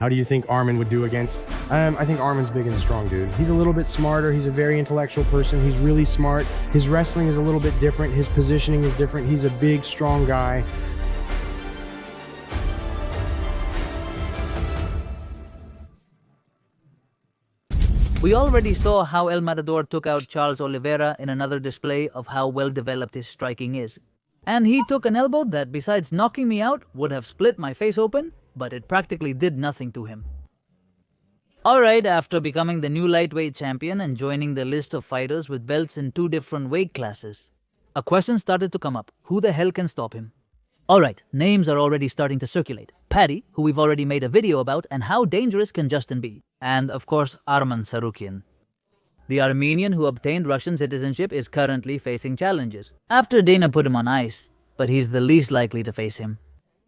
How do you think Arman would do against? I think Arman's big and strong, dude. He's a little bit smarter. He's a very intellectual person. He's really smart. His wrestling is a little bit different. His positioning is different. He's a big, strong guy. We already saw how El Matador took out Charles Oliveira in another display of how well developed his striking is. And he took an elbow that, besides knocking me out, would have split my face open, but it practically did nothing to him. Alright, after becoming the new lightweight champion and joining the list of fighters with belts in 2 different weight classes, a question started to come up. Who the hell can stop him? Alright, names are already starting to circulate. Paddy, who we've already made a video about, and how dangerous can Justin be? And, of course, Arman Sarukien. The Armenian who obtained Russian citizenship is currently facing challenges, after Dana put him on ice, but he's the least likely to face him.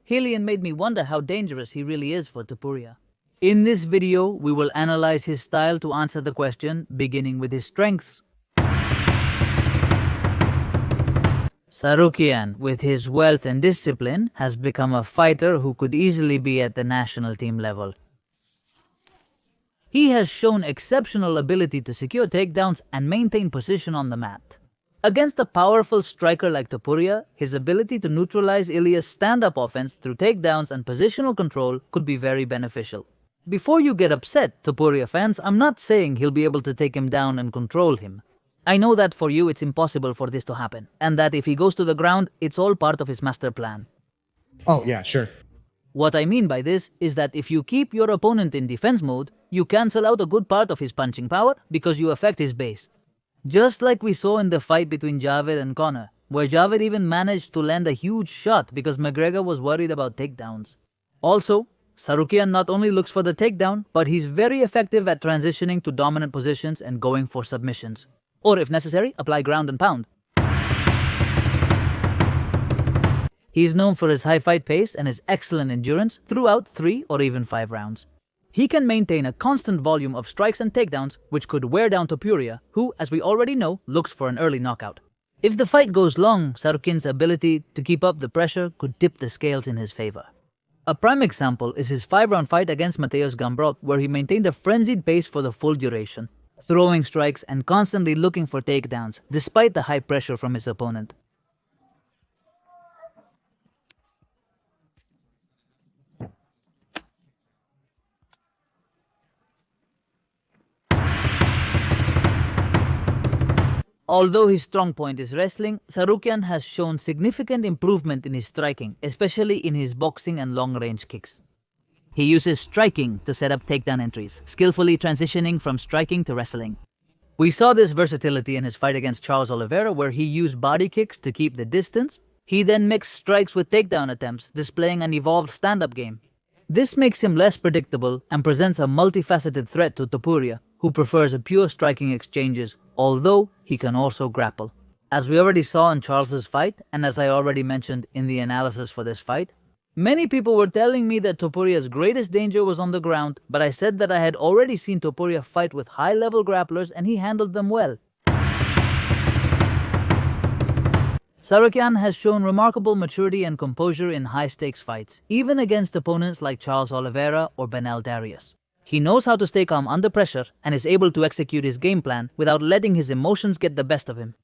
Helian made me wonder how dangerous he really is for Topuria. In this video, we will analyze his style to answer the question, beginning with his strengths. Sarukyan, with his wealth and discipline, has become a fighter who could easily be at the national team level. He has shown exceptional ability to secure takedowns and maintain position on the mat. Against a powerful striker like Topuria, his ability to neutralize Ilia's stand-up offense through takedowns and positional control could be very beneficial. Before you get upset, Topuria fans, I'm not saying he'll be able to take him down and control him. I know that for you it's impossible for this to happen, and that if he goes to the ground, it's all part of his master plan. Oh, yeah, sure. What I mean by this is that if you keep your opponent in defense mode, you cancel out a good part of his punching power because you affect his base. Just like we saw in the fight between Javed and Conor, where Javed even managed to land a huge shot because McGregor was worried about takedowns. Also, Sarukyan not only looks for the takedown, but he's very effective at transitioning to dominant positions and going for submissions. Or if necessary, apply ground and pound. He's known for his high fight pace and his excellent endurance throughout 3 or even 5 rounds. He can maintain a constant volume of strikes and takedowns, which could wear down Topuria, who, as we already know, looks for an early knockout. If the fight goes long, Sarukyan's ability to keep up the pressure could tip the scales in his favor. A prime example is his 5-round fight against Mateusz Gamrot, where he maintained a frenzied pace for the full duration, throwing strikes and constantly looking for takedowns, despite the high pressure from his opponent. Although his strong point is wrestling, Tsarukyan has shown significant improvement in his striking, especially in his boxing and long-range kicks. He uses striking to set up takedown entries, skillfully transitioning from striking to wrestling. We saw this versatility in his fight against Charles Oliveira, where he used body kicks to keep the distance. He then mixed strikes with takedown attempts, displaying an evolved stand-up game. This makes him less predictable and presents a multifaceted threat to Topuria, who prefers a pure striking exchanges, although he can also grapple. As we already saw in Charles's fight, and as I already mentioned in the analysis for this fight, many people were telling me that Topuria's greatest danger was on the ground, but I said that I had already seen Topuria fight with high-level grapplers and he handled them well. Sarukyan has shown remarkable maturity and composure in high-stakes fights, even against opponents like Charles Oliveira or Benel Darius. He knows how to stay calm under pressure and is able to execute his game plan without letting his emotions get the best of him.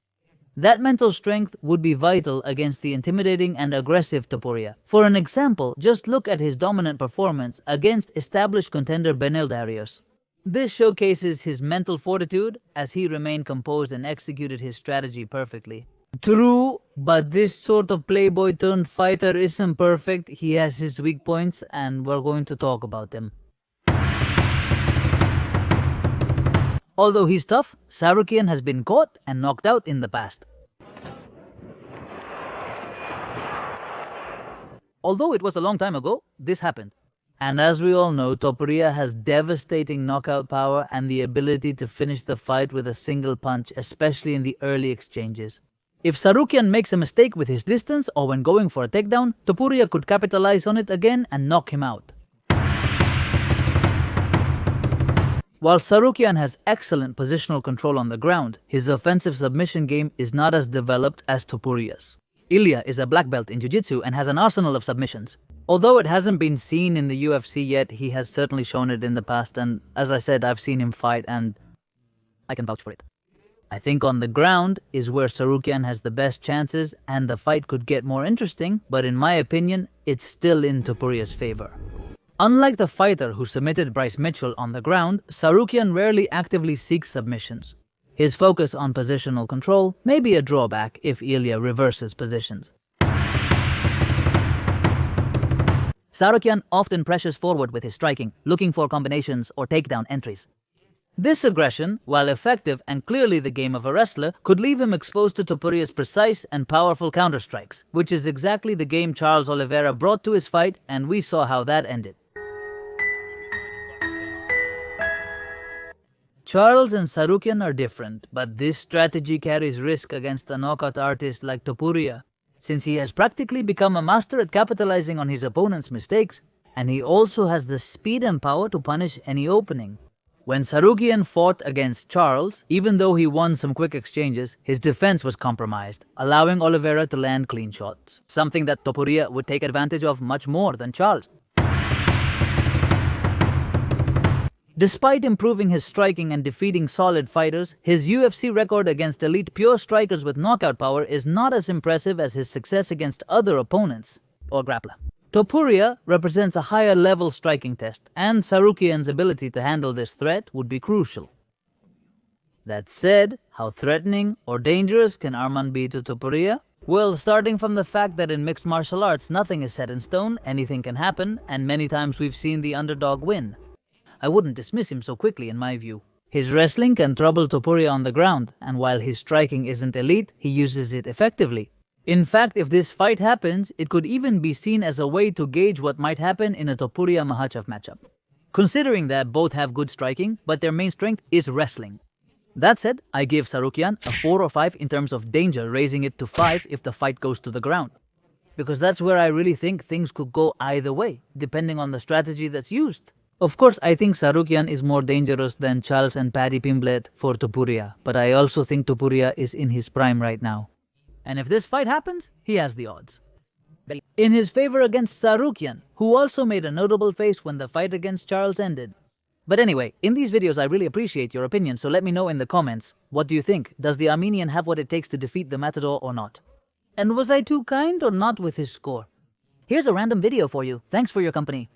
That mental strength would be vital against the intimidating and aggressive Topuria. For an example, just look at his dominant performance against established contender Benel Darius. This showcases his mental fortitude as he remained composed and executed his strategy perfectly. True, but this sort of playboy turned fighter isn't perfect. He has his weak points and we're going to talk about them. Although he's tough, Sarukyan has been caught and knocked out in the past. Although it was a long time ago, this happened. And as we all know, Topuria has devastating knockout power and the ability to finish the fight with a single punch, especially in the early exchanges. If Sarukyan makes a mistake with his distance or when going for a takedown, Topuria could capitalize on it again and knock him out. While Sarukyan has excellent positional control on the ground, his offensive submission game is not as developed as Topuria's. Ilia is a black belt in jiu-jitsu and has an arsenal of submissions. Although it hasn't been seen in the UFC yet, he has certainly shown it in the past, and as I said, I've seen him fight and I can vouch for it. I think on the ground is where Tsarukyan has the best chances and the fight could get more interesting, but in my opinion, it's still in Topuria's favor. Unlike the fighter who submitted Bryce Mitchell on the ground, Sarukyan rarely actively seeks submissions. His focus on positional control may be a drawback if Ilia reverses positions. Sarukyan often pressures forward with his striking, looking for combinations or takedown entries. This aggression, while effective and clearly the game of a wrestler, could leave him exposed to Topuria's precise and powerful counterstrikes, which is exactly the game Charles Oliveira brought to his fight, and we saw how that ended. Charles and Sarukyan are different, but this strategy carries risk against a knockout artist like Topuria, since he has practically become a master at capitalizing on his opponent's mistakes, and he also has the speed and power to punish any opening. When Sarukyan fought against Charles, even though he won some quick exchanges, his defense was compromised, allowing Oliveira to land clean shots, something that Topuria would take advantage of much more than Charles. Despite improving his striking and defeating solid fighters, his UFC record against elite pure strikers with knockout power is not as impressive as his success against other opponents, or grappler. Topuria represents a higher level striking test, and Sarukyan's ability to handle this threat would be crucial. That said, how threatening or dangerous can Arman be to Topuria? Well, starting from the fact that in mixed martial arts nothing is set in stone, anything can happen, and many times we've seen the underdog win. I wouldn't dismiss him so quickly in my view. His wrestling can trouble Topuria on the ground, and while his striking isn't elite, he uses it effectively. In fact, if this fight happens, it could even be seen as a way to gauge what might happen in a Topuria-Makhachev matchup. Considering that both have good striking, but their main strength is wrestling. That said, I give Sarukyan a 4 or 5 in terms of danger, raising it to 5 if the fight goes to the ground. Because that's where I really think things could go either way, depending on the strategy that's used. Of course, I think Sarukyan is more dangerous than Charles and Paddy Pimblett for Topuria, but I also think Topuria is in his prime right now. And if this fight happens, he has the odds. In his favor against Sarukyan, who also made a notable face when the fight against Charles ended. But anyway, in these videos I really appreciate your opinion, so let me know in the comments. What do you think? Does the Armenian have what it takes to defeat the Matador or not? And was I too kind or not with his score? Here's a random video for you. Thanks for your company.